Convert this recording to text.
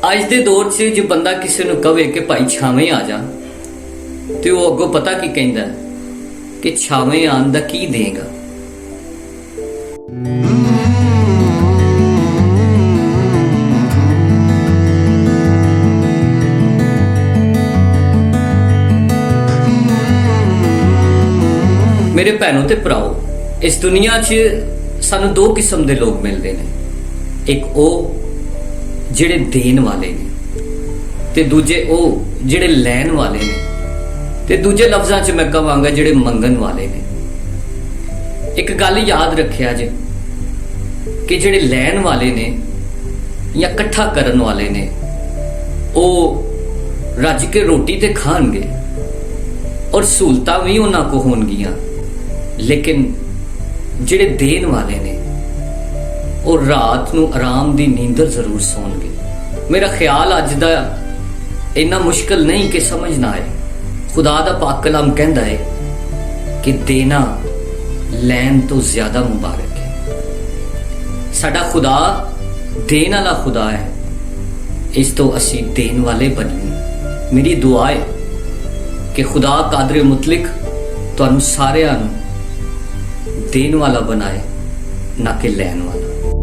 ਅੱਜ ਦੇ ਦੌਰ 'ਚ ਜੇ ਬੰਦਾ ਕਿਸੇ ਨੂੰ ਕਵੇ ਕਿ ਭਾਈ ਛਾਵੇਂ ਆ ਜਾ ਤੇ ਉਹ ਅੱਗੋਂ ਪਤਾ ਕੀ ਕਹਿੰਦਾ ਕਿ ਛਾਵੇਂ ਆਉਣ ਦਾ ਕੀ ਦੇਗਾ। मेरे भैनों ते भराओ, इस दुनिया च सानू दो किस्म के लोग मिलते हैं। एक वो जिहड़े देन वाले ने ते दूजे वो जिहड़े लैन वाले ने ते दूजे लफ्ज़ां च मैं कहांगा जिहड़े मंगन वाले ने। एक गल याद रखिया जे कि जिहड़े लैन वाले ने या इकट्ठा करन वाले ने वो रज के रोटी ते खाणगे और सहूलतां भी उन्हां को होणगियां, लेकिन जिहड़े देन वाले ने वो रात नूं आराम दी नींदर जरूर सौणगे। मेरा ख्याल अज दा इन्ना मुश्किल नहीं कि समझ ना आए। खुदा दा पाक कलाम कहंदा है कि देना लैन तो ज्यादा मुबारक है। साडा खुदा देन वाला खुदा है, इस तो असी देन वाले बनीए। मेरी दुआ है कि खुदा कादर मुतलिक तुहानू सारिआं नूं देन वाला बनाए, ना कि लैन वाला।